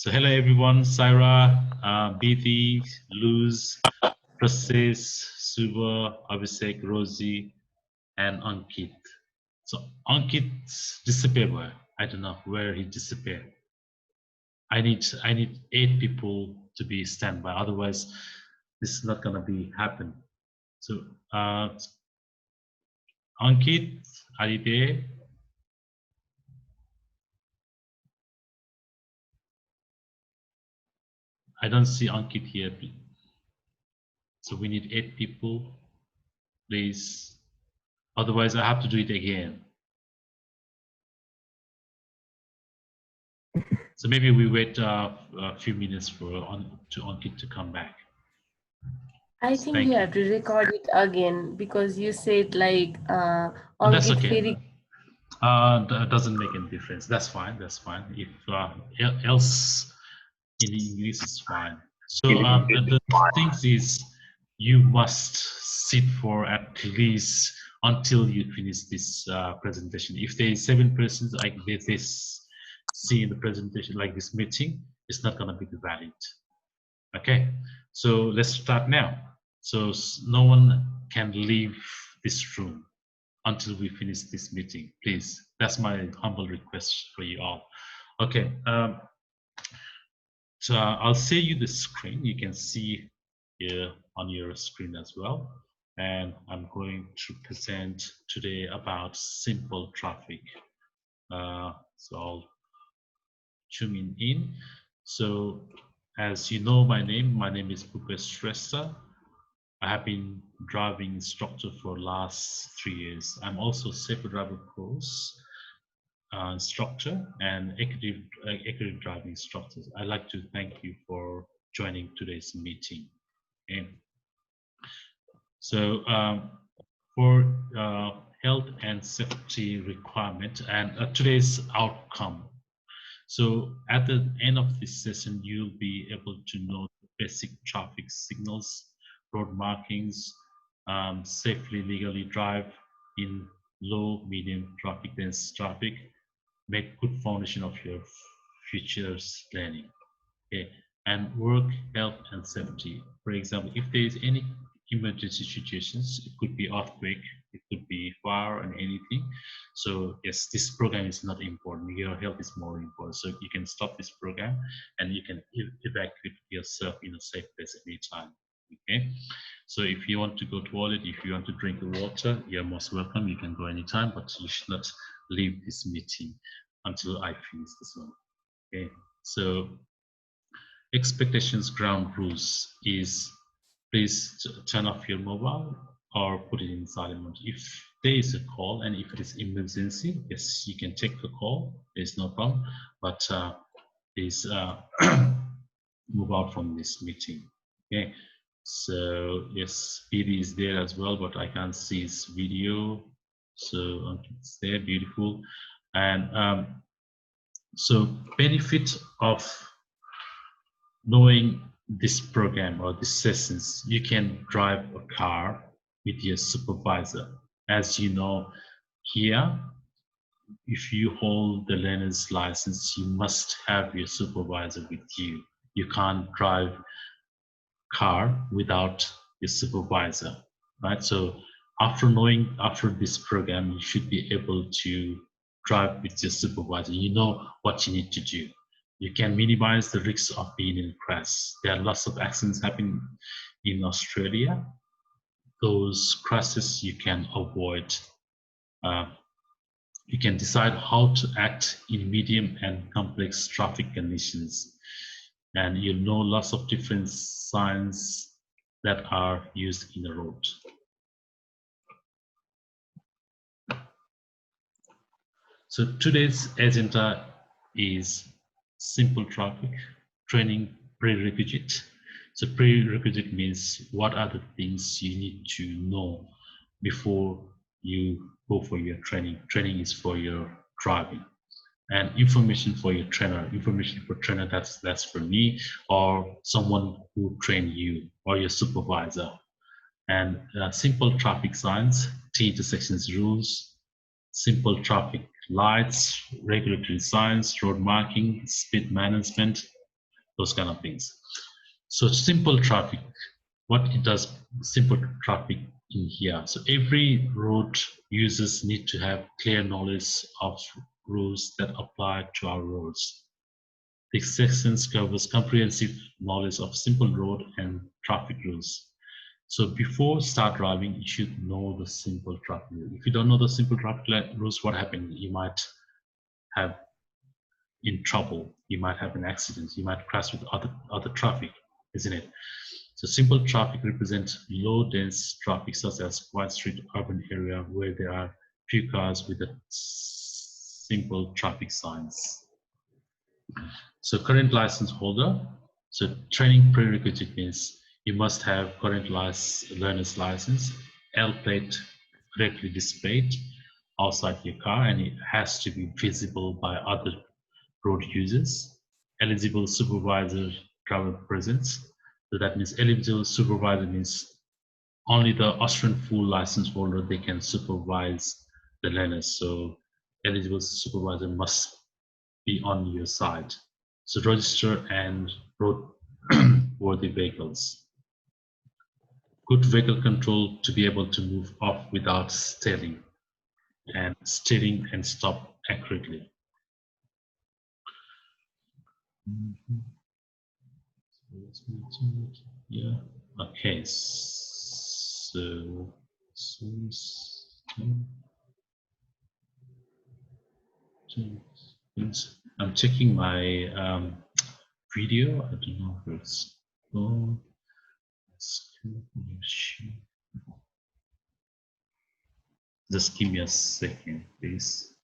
So hello everyone, Saira, Biti, Luz, Prasis, Suba, Abhishek, Rosie, and Ankit. So Ankit disappeared. I don't know where he disappeared. I need 8 people to be standby. Otherwise, this is not gonna be happen. So Ankit, are you there? I don't see Ankit here. So we need 8 people, please. Otherwise, I have to do it again. So maybe we wait a few minutes for Ankit to come back. I think you Thank you. have to record it again because you said like And that's Ankit okay. Feri. That doesn't make any difference. That's fine. That's fine. If else in English is fine. So the things is you must sit for at least until you finish this presentation. If there is 7 persons like this see in the presentation like this meeting, it's not gonna be valid. Okay, so let's start now. So no one can leave this room until we finish this meeting, please. That's my humble request for you all. Okay, so I'll share you the screen. You can see here on your screen as well. And I'm going to present today about simple traffic. So I'll zoom in. So as you know my name is Bhupesh Shrestha. I have been driving instructor for last 3 years. I'm also safer driver course instructor and accurate driving instructor. I'd like to thank you for joining today's meeting. Okay. So for health and safety requirement and today's outcome. So at the end of this session, you'll be able to know the basic traffic signals, road markings, safely, legally drive in low, medium traffic dense traffic, make good foundation of your futures planning. Okay, and work health and safety. For example, if there is any emergency situations, it could be earthquake, it could be fire and anything. So yes, this program is not important. Your health is more important. So you can stop this program and you can evacuate yourself in a safe place anytime. Okay. So if you want to go to toilet, if you want to drink the water, you're most welcome. You can go anytime, but you should not leave this meeting until I finish this one. Okay. So expectations ground rules is please turn off your mobile or put it in silent mode. If there is a call and if it is emergency, yes, you can take the call. There's no problem, but please move out from this meeting. Okay. So yes, PD is there as well, but I can't see his video. So it's there, beautiful. And so benefit of knowing this program or these sessions, you can drive a car with your supervisor. As you know, here, if you hold the learner's license, you must have your supervisor with you. You can't drive car without your supervisor, right? So after this program, you should be able to drive with your supervisor. You know what you need to do. You can minimize the risks of being in a crash. There are lots of accidents happening in Australia. Those crashes you can avoid. Uh, you can decide how to act in medium and complex traffic conditions. And you'll know lots of different signs that are used in the road. So today's agenda is simple traffic training prerequisite. So prerequisite means what are the things you need to know before you go for your training. Training is for your driving. And information for your trainer. Information for trainer, that's for me or someone who train you or your supervisor. And simple traffic signs, T intersections rules, simple traffic lights, regulatory signs, road marking, speed management, those kind of things. So simple traffic, what it does, simple traffic in here. So every road users need to have clear knowledge of rules that apply to our roads. The section covers comprehensive knowledge of simple road and traffic rules. So before start driving, you should know the simple traffic rules. If you don't know the simple traffic rules, what happens? You might have in trouble. You might have an accident. You might crash with other traffic, isn't it? So simple traffic represents low dense traffic such as quiet street urban area where there are few cars with a simple traffic signs. So current license holder. So training prerequisite means you must have current learner's license, L plate correctly displayed outside your car, and it has to be visible by other road users. Eligible supervisor driver presence. So that means eligible supervisor means only the Austrian full license holder, they can supervise the learners. So eligible supervisor must be on your side. So register and road worthy vehicles. Good vehicle control to be able to move off without steering and stop accurately. Yeah. Okay. So I'm checking my video. I don't know if it's on. Just give me a second, please.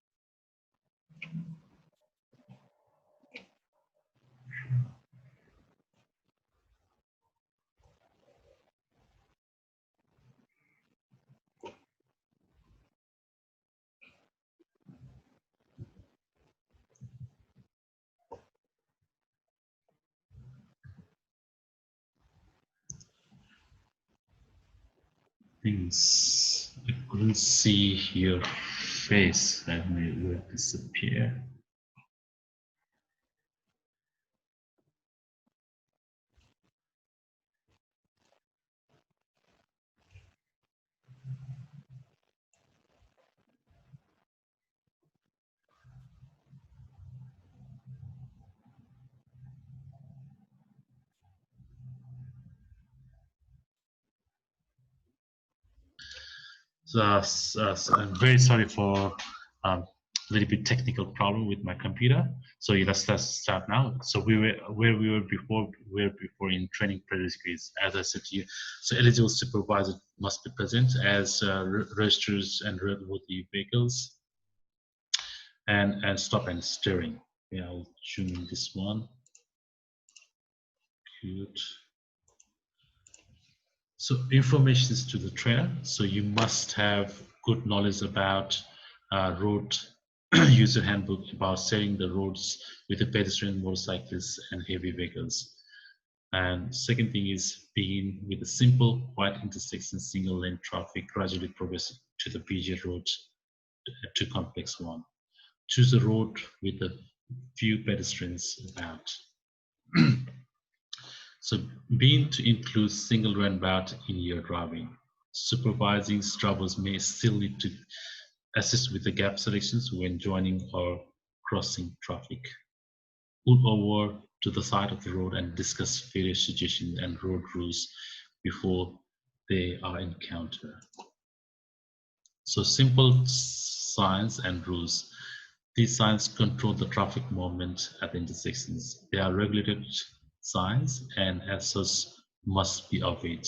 Things I couldn't see your face. Let me disappear. So I'm very sorry for a little bit technical problem with my computer. So yeah, let's start now. So we were where we were before. In training prerequisites, as I said to you. So eligible supervisor must be present as registers and roadworthy vehicles, and stop and steering. Yeah, I'll zoom in this one. Good. So information is to the trainer. So you must have good knowledge about road user handbook about setting the roads with the pedestrian, motorcyclists, and heavy vehicles. And second thing is begin with a simple white intersection, single lane traffic, gradually progress to the busy road to complex one. Choose a road with a few pedestrians about. So being to include single roundabout in your driving. Supervising drivers may still need to assist with the gap selections when joining or crossing traffic. Pull over to the side of the road and discuss various situations and road rules before they are encountered. So simple signs and rules. These signs control the traffic movement at the intersections. They are regulated signs and as such must be obeyed.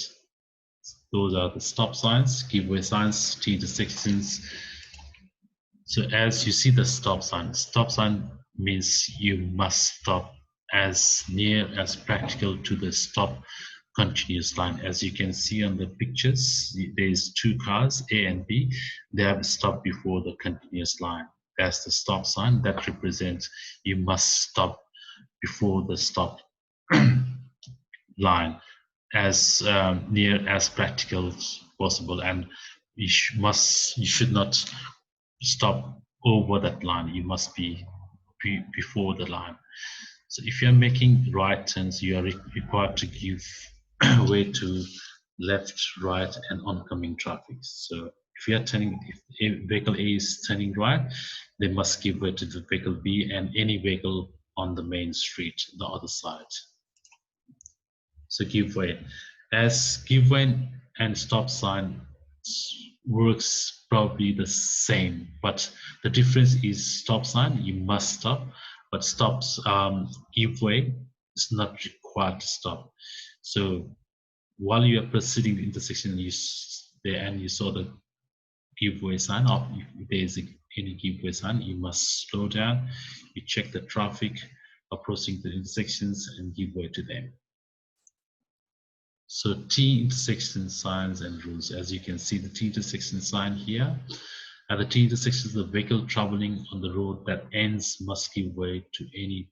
Those are the stop signs, give way signs, T intersections. So as you see the stop sign means you must stop as near as practical to the stop continuous line. As you can see on the pictures, there is two cars, A and B. They have stopped before the continuous line. That's the stop sign that represents you must stop before the stop line as near as practical as possible, and you should not stop over that line. You must be before the line. So if you're making right turns, you are required to give way to left, right, and oncoming traffic. So if you are turning, if a vehicle A is turning right, they must give way to the vehicle B and any vehicle on the main street, the other side. So give way. As give way and stop sign works probably the same, but the difference is stop sign, you must stop, but stops give way is not required to stop. So while you are proceeding the intersection, you saw the give way sign, or if there is any give way sign, you must slow down, you check the traffic approaching the intersections and give way to them. So T intersection signs and rules. As you can see, the T intersection sign here. At the T intersections, the vehicle traveling on the road that ends must give way to any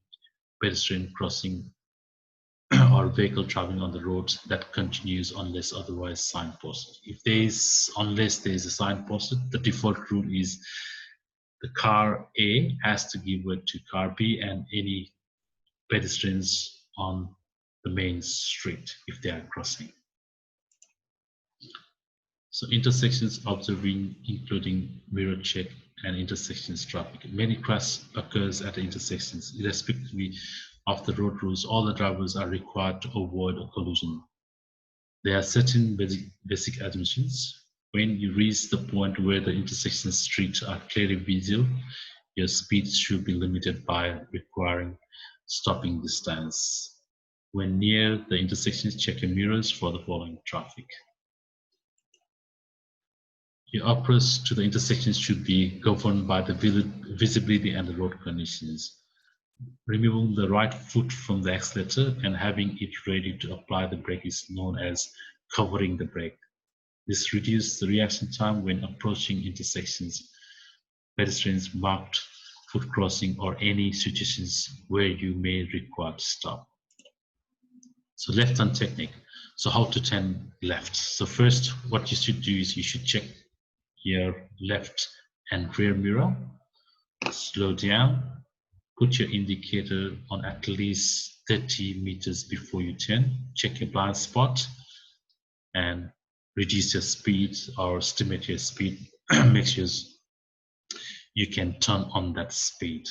pedestrian crossing or vehicle traveling on the road that continues unless otherwise signposted. Unless there is a signposted, the default rule is the car A has to give way to car B and any pedestrians on the main street if they are crossing. So intersections observing, including mirror check and intersections traffic. Many crash occurs at the intersections. Irrespectively of the road rules, all the drivers are required to avoid a collision. There are certain basic admissions. When you reach the point where the intersection streets are clearly visible, your speed should be limited by requiring stopping distance. When near the intersections, check your mirrors for the following traffic. Your approach to the intersections should be governed by the visibility and the road conditions. Removing the right foot from the accelerator and having it ready to apply the brake is known as covering the brake. This reduces the reaction time when approaching intersections, pedestrians, marked foot crossing, or any situations where you may require to stop. So left turn technique. So how to turn left. So first, what you should do is you should check your left and rear mirror, slow down, put your indicator on at least 30 meters before you turn, check your blind spot and reduce your speed or estimate your speed. Make sure you can turn on that speed.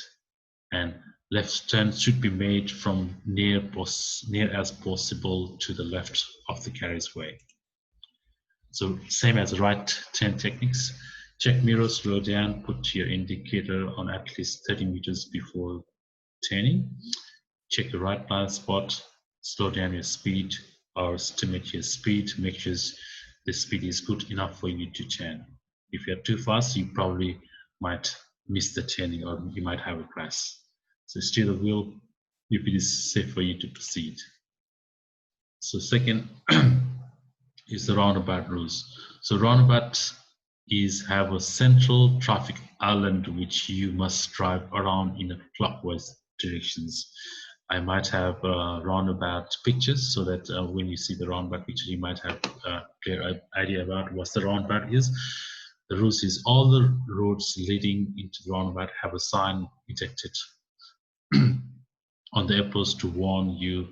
And left turn should be made from near as possible to the left of the carriageway. So same as right turn techniques. Check mirror, slow down, put your indicator on at least 30 meters before turning. Check your right blind spot, slow down your speed or estimate your speed. Make sure the speed is good enough for you to turn. If you're too fast, you probably might miss the turning or you might have a crash. So steer the wheel if it is safe for you to proceed. So second, is the roundabout rules. So roundabout have a central traffic island which you must drive around in a clockwise directions. I might have roundabout pictures so that when you see the roundabout picture, you might have a clear idea about what the roundabout is. The rules is all the roads leading into the roundabout have a sign detected on the approach to warn you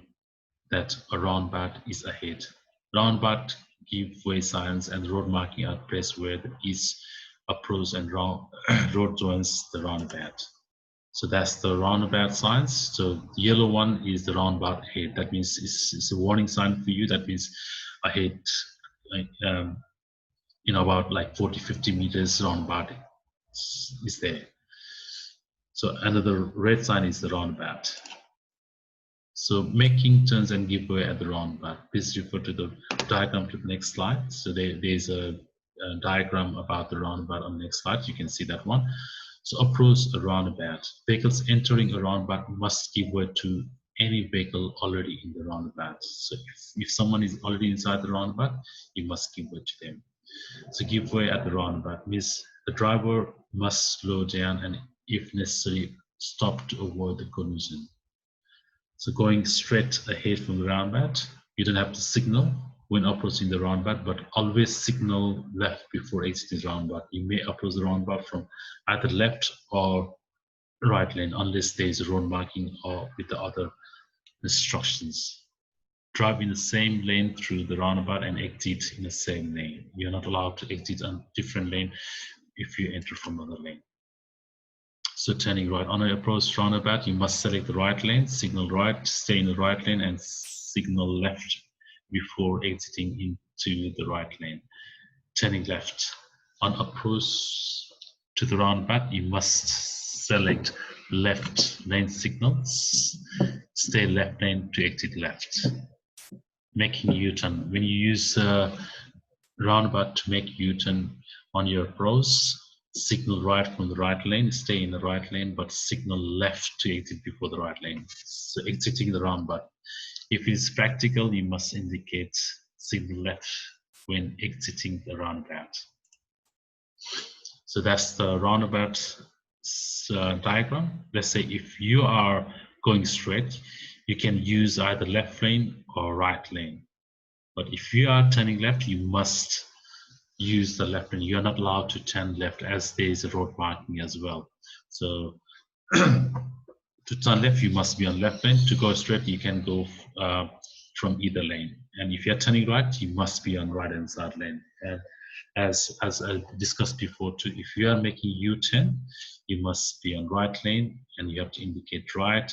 that a roundabout is ahead. Roundabout give way signs and road marking are placed where the east approach and road joins the roundabout. So that's the roundabout signs. So the yellow one is the roundabout ahead. That means it's a warning sign for you. That means ahead, about like 40, 50 meters roundabout is there. So another red sign is the roundabout. So making turns and give way at the roundabout. Please refer to the diagram to the next slide. So there's a diagram about the roundabout on the next slide. You can see that one. So approach a roundabout. Vehicles entering a roundabout must give way to any vehicle already in the roundabout. So if someone is already inside the roundabout, you must give way to them. So give way at the roundabout means the driver must slow down and if necessary, stop to avoid the collision. So going straight ahead from the roundabout, you don't have to signal when approaching the roundabout, but always signal left before exiting the roundabout. You may approach the roundabout from either left or right lane unless there is a road marking or with the other instructions. Drive in the same lane through the roundabout and exit in the same lane. You're not allowed to exit on different lane if you enter from another lane. So turning right on an approach roundabout, you must select the right lane, signal right, stay in the right lane, and signal left before exiting into the right lane. Turning left on approach to the roundabout, you must select left lane signals, stay left lane to exit left. Making U-turn. When you use roundabout to make U-turn on your approach, signal right from the right lane, stay in the right lane, but signal left to exit before the right lane. So exiting the roundabout. If it's practical, you must indicate signal left when exiting the roundabout. So that's the roundabout diagram. Let's say if you are going straight, you can use either left lane or right lane. But if you are turning left, you must use the left lane. You're not allowed to turn left as there is a road marking as well. So to turn left, you must be on left lane. To go straight, you can go from either lane. And if you're turning right, you must be on right hand side lane. And as I discussed before too, if you are making U-turn, you must be on right lane and you have to indicate right,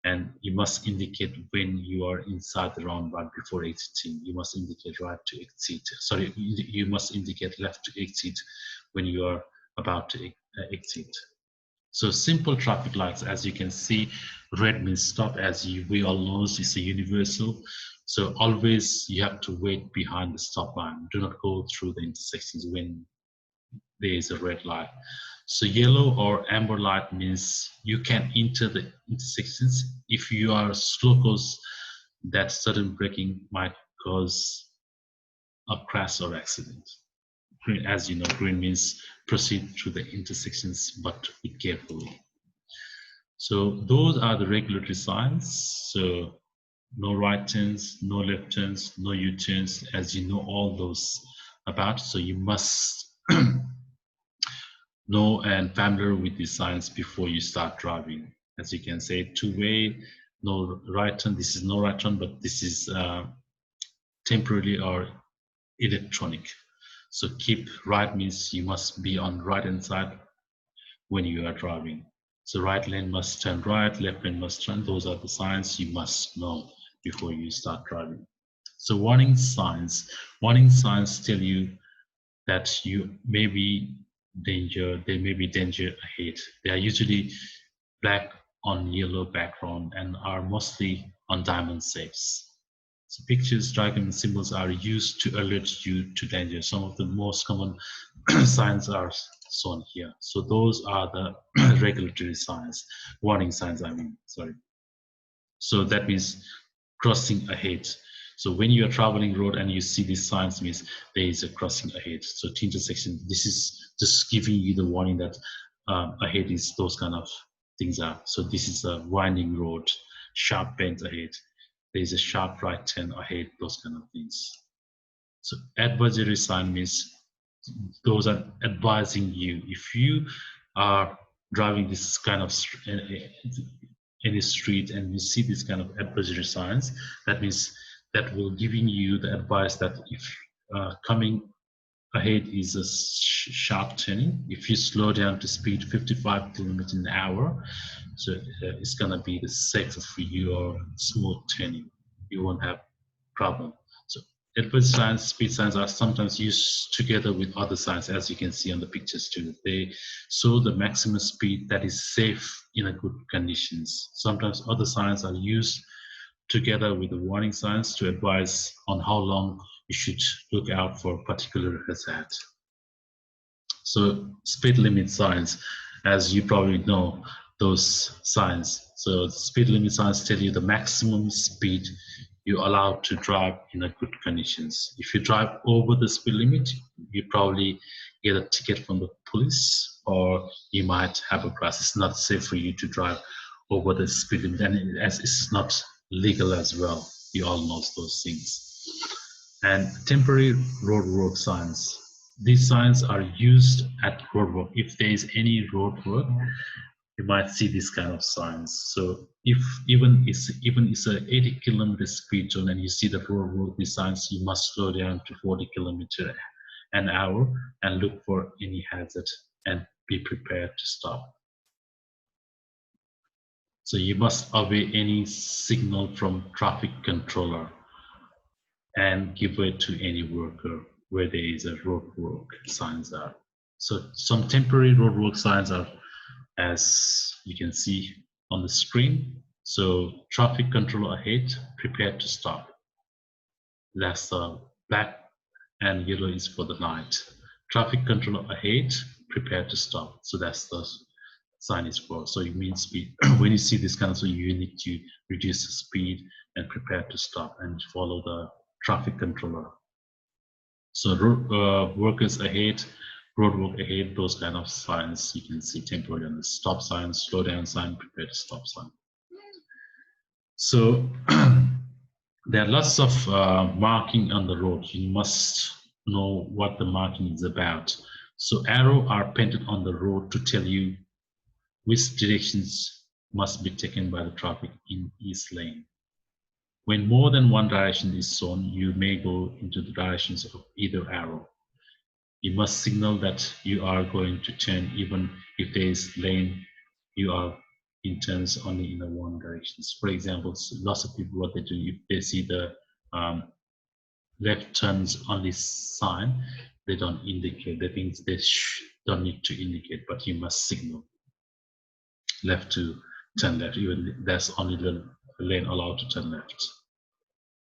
and you must indicate when you are inside the roundabout before exiting. You must indicate right to exit. Sorry, you must indicate left to exit when you are about to exit. So simple traffic lights, as you can see, red means stop, as we all know, it's a universal. So always you have to wait behind the stop line. Do not go through the intersections when there is a red light. So yellow or amber light means you can enter the intersections. If you are slow cause, that sudden braking might cause a crash or accident. Green, as you know, green means proceed through the intersections, but be careful. So those are the regulatory signs. So no right turns, no left turns, no U-turns, as you know all those about. So you must know and familiar with these signs before you start driving. As you can say, two-way, no right turn. This is no right turn, but this is temporary or electronic. So keep right means you must be on right hand side when you are driving. So right lane must turn right, left lane must turn. Those are the signs you must know before you start driving. So warning signs. Warning signs tell you that you may be danger, there may be danger ahead. They are usually black on yellow background and are mostly on diamond shapes. So pictures, diagrams, symbols are used to alert you to danger. Some of the most common signs are shown here. So those are the regulatory signs, warning signs, I mean, sorry. So that means crossing ahead. So when you are traveling road and you see these signs, means there is a crossing ahead. So to intersection, this is just giving you the warning that ahead is those kind of things are. So this is a winding road, sharp bend ahead. There is a sharp right turn ahead, those kind of things. So advisory sign means those are advising you. If you are driving this kind of any street and you see this kind of advisory signs, that means that will giving you the advice that if coming ahead is a sharp turning, if you slow down to speed 55 kilometers an hour, so it's gonna be the safer for you or smooth turning. You won't have problem. So advisory signs, speed signs are sometimes used together with other signs, as you can see on the pictures too. They show the maximum speed that is safe in a good conditions. Sometimes other signs are used together with the warning signs to advise on how long you should look out for a particular hazard. So speed limit signs, as you probably know, those signs. So speed limit signs tell you the maximum speed you're allowed to drive in a good conditions. If you drive over the speed limit, you probably get a ticket from the police, or you might have a crash. It's not safe for you to drive over the speed limit, and as it's not legal as well. You all know those things. And temporary roadwork signs. These signs are used at roadwork. If there is any roadwork, you might see this kind of signs. So if even it's a 80-kilometer speed zone and you see the road will be signs, you must slow down to 40 kilometer an hour and look for any hazard and be prepared to stop. So you must obey any signal from traffic controller and give way to any worker where there is a roadwork signs are. So some temporary roadwork signs are, as you can see on the screen. So traffic control ahead, prepare to stop. That's the black and yellow is for the night. Traffic control ahead, prepare to stop. So that's the sign is for. So it means speed. When you see this kind of, so you need to reduce the speed and prepare to stop and follow the traffic controller. So workers ahead, roadwork ahead, those kind of signs you can see temporarily on the stop sign, slow down sign, prepare to stop sign. So there are lots of marking on the road. You must know what the marking is about. So arrows are painted on the road to tell you which directions must be taken by the traffic in each lane. When more than one direction is shown, you may go into the directions of either arrow. You must signal that you are going to turn even if there is lane you are in turns only in the one direction. For example, lots of people what they do if they see the left turns only sign, they don't indicate. They think they don't need to indicate, but you must signal left to turn left. Even that's only the lane allowed to turn left.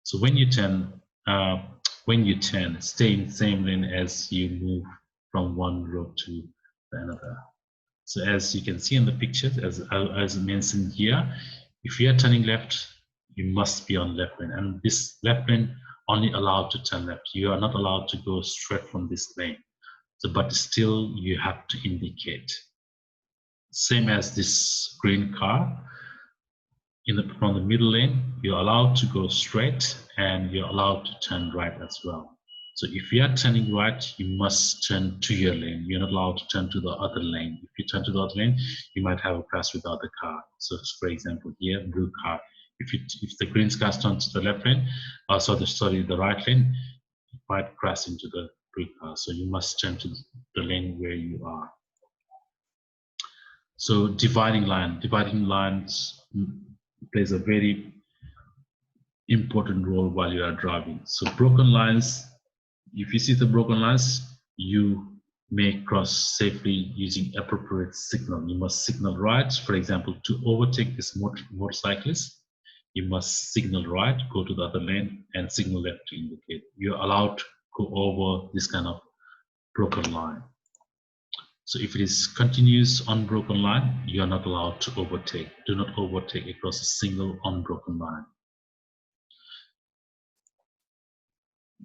So when you turn, stay in the same lane as you move from one road to another. So as you can see in the pictures, as mentioned here, if you are turning left, you must be on left lane, and this left lane only allowed to turn left. You are not allowed to go straight from this lane. So, but still you have to indicate. Same as this green car. From the middle lane, you're allowed to go straight and you're allowed to turn right as well. So if you are turning right, you must turn to your lane. You're not allowed to turn to the other lane. If you turn to the other lane, you might have a crash with the other car. So for example, here, blue car. If the green car turns to the left lane, the right lane, you might crash into the blue car. So you must turn to the lane where you are. So dividing lines plays a very important role while you are driving. So broken lines, if you see the broken lines, you may cross safely using appropriate signal. You must signal right, for example, to overtake this motorcyclist. You must signal right, go to the other lane, and signal left to indicate. You're allowed to go over this kind of broken line. So if it is continuous unbroken line, you are not allowed to overtake. Do not overtake across a single unbroken line.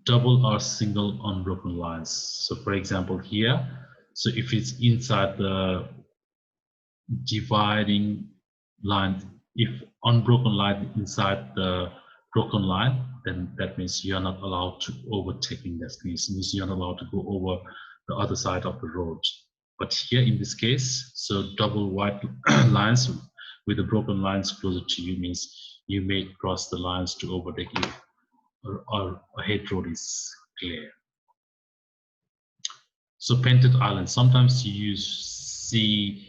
Double or single unbroken lines. So for example here, so if it's inside the dividing line, if unbroken line inside the broken line, then that means you are not allowed to overtake in that case. It means you're not allowed to go over the other side of the road. But here in this case, so double white lines with the broken lines closer to you means you may cross the lines to overtake if or ahead road is clear. So painted islands. Sometimes you see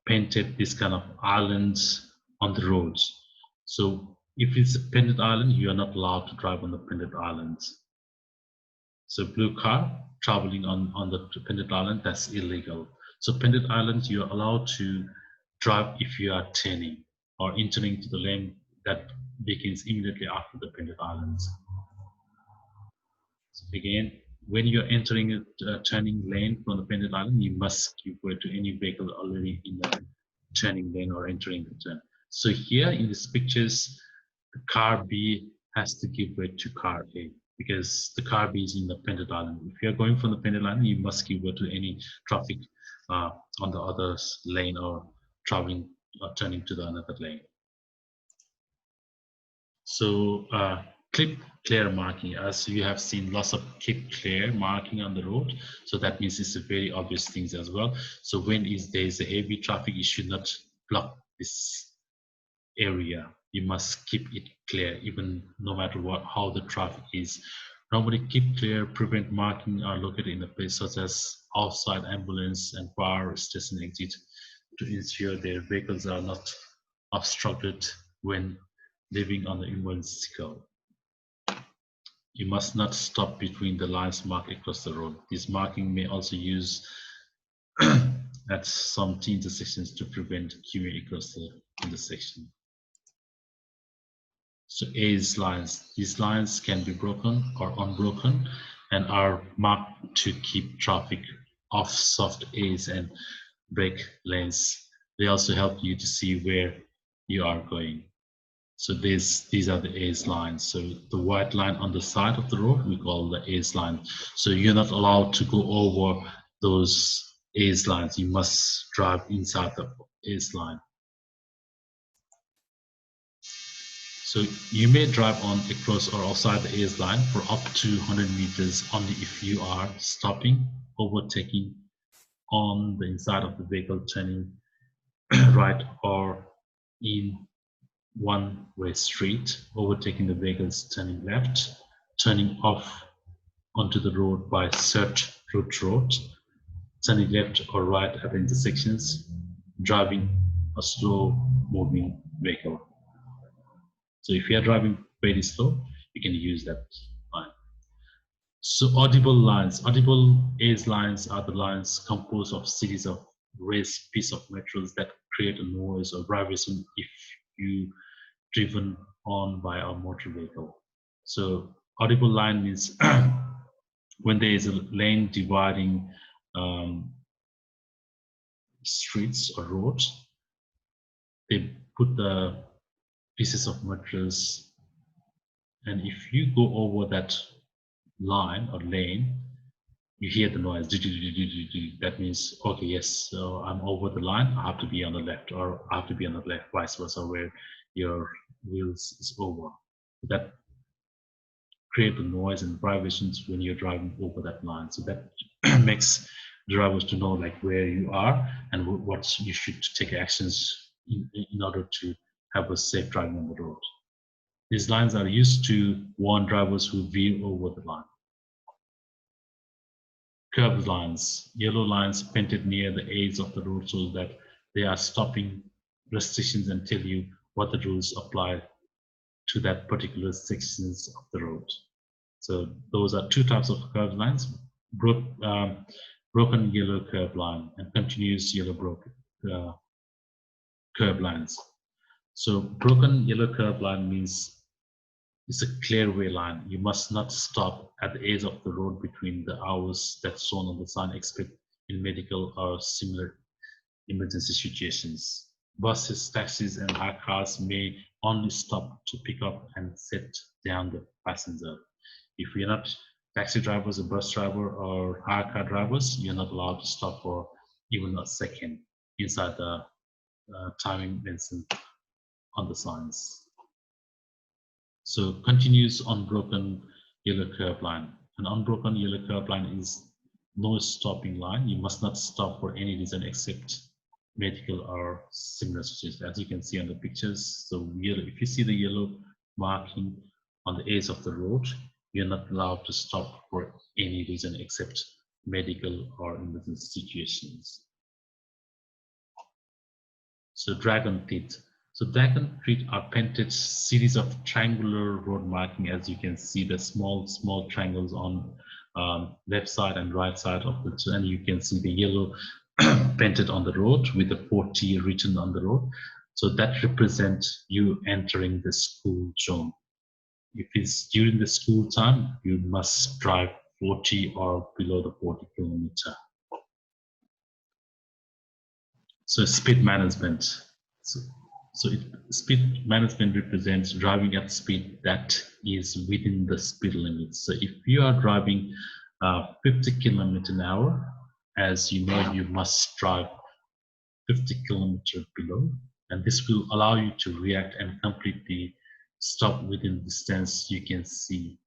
painted this kind of islands on the roads. So if it's a painted island, you are not allowed to drive on the painted islands. So blue car traveling on the painted island, that's illegal. So painted islands, you are allowed to drive if you are turning or entering to the lane that begins immediately after the painted islands. So again, when you're entering a turning lane from the painted island, you must give way to any vehicle already in the turning lane or entering the turn. So here in these pictures, the car B has to give way to car A because the car B is in the painted island. If you're going from the painted island, you must give way to any traffic on the other lane or traveling or turning to the another lane. So Keep clear marking, as you have seen lots of keep clear marking on the road. So that means it's a very obvious things as well. So when is there is a heavy traffic, you should not block this area. You must keep it clear, even no matter what how the traffic is. Normally, keep clear, prevent marking are located in a place such as outside ambulance and fire station exit to ensure their vehicles are not obstructed when leaving on the emergency call. You must not stop between the lines marked across the road. This marking may also use at some T intersections to prevent queuing across the intersection. So A's lines, these lines can be broken or unbroken and are marked to keep traffic off soft A's and brake lanes. They also help you to see where you are going. So these are the A's lines. So the white line on the side of the road, we call the A's line. So you're not allowed to go over those A's lines. You must drive inside the A's line. So you may drive on across or outside the A's line for up to 100 meters only if you are stopping, overtaking on the inside of the vehicle, turning right, or in one-way street, overtaking the vehicles, turning left, turning off onto the road by cert road, turning left or right at the intersections, driving a slow-moving vehicle. So if you are driving very slow, you can use that line. So audible lines. Audible A's lines are the lines composed of series of raised pieces of metals that create a noise or vibration if you driven on by a motor vehicle. So audible line means when there is a lane dividing streets or roads, they put the pieces of materials, and if you go over that line or lane, you hear the noise. That means, okay, yes, so I'm over the line, I have to be on the left, or I have to be on the left, vice versa, where your wheels is over. That create the noise and vibrations when you're driving over that line. So that makes drivers to know like where you are and what you should take actions in order to have a safe driving on the road. These lines are used to warn drivers who veer over the line. Curved lines, yellow lines painted near the edge of the road so that they are stopping restrictions and tell you what the rules apply to that particular sections of the road. So those are two types of curved lines: broken yellow curved line and continuous yellow curved lines. So broken yellow curved line means it's a clear-way line. You must not stop at the edge of the road between the hours that's shown on the sign, except in medical or similar emergency situations. Buses, taxis, and hire cars may only stop to pick up and set down the passenger. If you're not taxi drivers, a bus driver, or hire car drivers, you're not allowed to stop for even a second inside the timing mentioned on the signs. So continuous unbroken yellow curve line. An unbroken yellow curve line is no stopping line. You must not stop for any reason except medical or similar situations, as you can see on the pictures. So if you see the yellow marking on the edge of the road, you're not allowed to stop for any reason except medical or emergency situations. So dragon teeth. So dragon teeth are painted series of triangular road marking, as you can see the small triangles on left side and right side of the, and you can see the yellow painted on the road with the 40 written on the road. So that represents you entering the school zone. If it's during the school time, you must drive 40 or below the 40 kilometer. So speed management. Speed management represents driving at speed that is within the speed limit. So if you are driving 50 kilometers an hour, as you know, you must drive 50 kilometers below, and this will allow you to react and complete the stop within distance you can see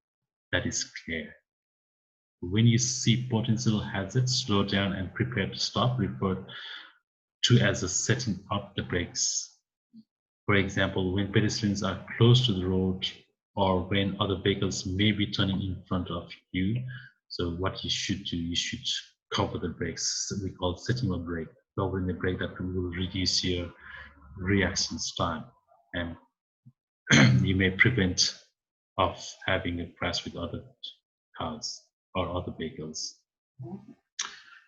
that is clear. When you see potential hazards, slow down and prepare to stop, referred to as a setting up the brakes. For example, when pedestrians are close to the road or when other vehicles may be turning in front of you. So what you should do, you should cover the brakes. We call setting a brake, covering the brake that will reduce your reactions time, and you may prevent of having a crash with other cars or other vehicles.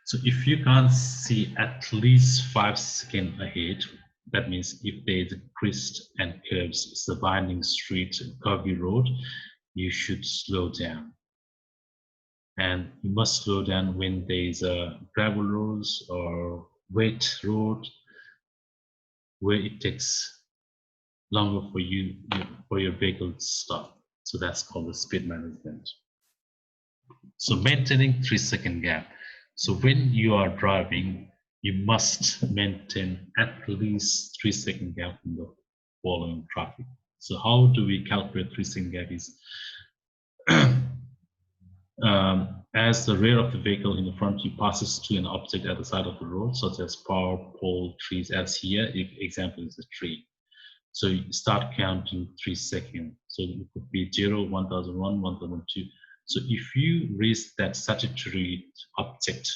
So if you can't see at least 5 seconds ahead, that means if there's a crest and curves, it's a winding street, curvy road, you should slow down. And you must slow down when there's a gravel roads or wet road where it takes longer for your vehicle to stop. So that's called the speed management. So maintaining 3-second gap. So when you are driving, you must maintain at least 3-second gap in the following traffic. So how do we calculate 3-second gap is as the rear of the vehicle in the front you passes to an object at the side of the road, such as power pole, trees, as here, example is a tree. So you start counting 3 seconds. So it could be 0, 1001, 1002. So if you reach that statutory object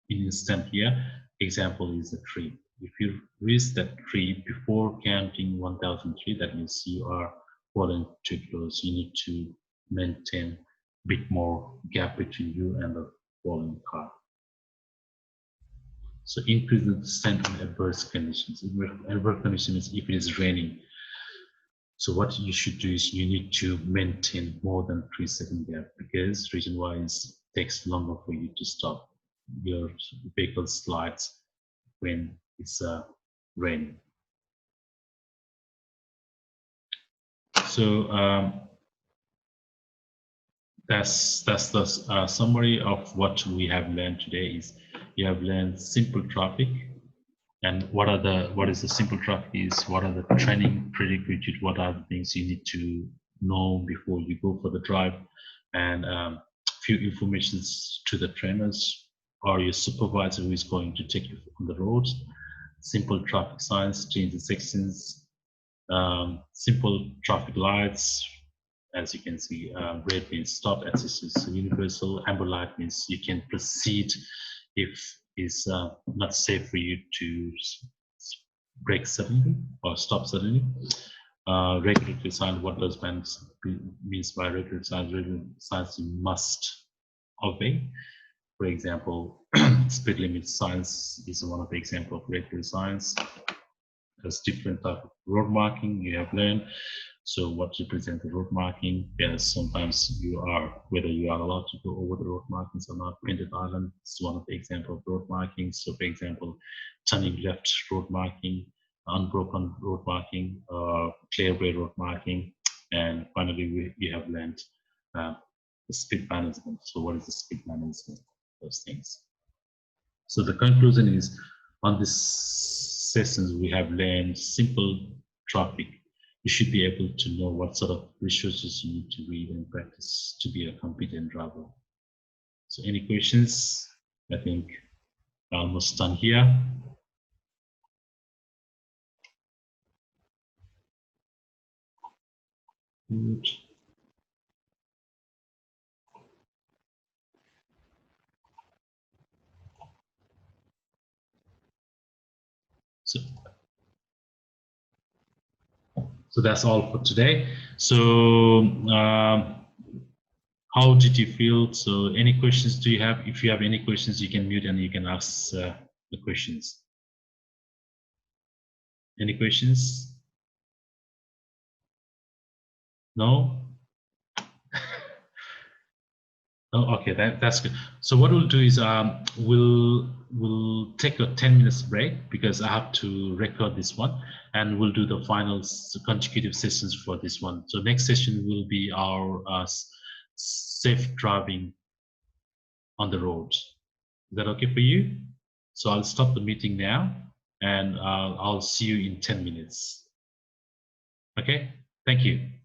in instant here, example is a tree. If you reach that tree before counting 1003, that means you are falling too close. You need to maintain a bit more gap between you and the falling car. So increase the distance in adverse conditions. Adverse conditions if it is raining. So what you should do is you need to maintain more than 3-second gap, because reason why is it takes longer for you to stop. Your vehicle slides when it's raining. So that's the summary of what we have learned today. Is you have learned simple traffic, and what is the simple traffic is, what are the training prerequisites, what are the things you need to know before you go for the drive, and few informations to the trainers or your supervisor who is going to take you on the roads. Simple traffic signs, change the sections, simple traffic lights. As you can see, red means stop, access is universal, amber light means you can proceed if it's not safe for you to brake suddenly or stop suddenly. Regulatory sign, what does means by regulatory signs? Regulatory signs you must obey. For example, speed limit signs is one of the example of regulatory signs. There's different type of road marking you have learned. So what represents the road marking? Yes, sometimes whether you are allowed to go over the road markings or not. Painted island is one of the example of road markings. So for example, turning left road marking, unbroken road marking, clearway road marking, and finally we have learned the speed management. So what is the speed management? Those things. So the conclusion is, on this sessions we have learned simple traffic. You should be able to know what sort of resources you need to read and practice to be a competent driver. So any questions? I think we're almost done here. Good. So that's all for today. So how did you feel? So any questions do you have? If you have any questions, you can mute and you can ask the questions. Any questions? No? Oh, okay, that's good. So what we'll do is we'll take a 10 minutes break because I have to record this one, and we'll do the final consecutive sessions for this one. So next session will be our safe driving on the road. Is that okay for you? So I'll stop the meeting now, and I'll see you in 10 minutes. Okay, Thank you.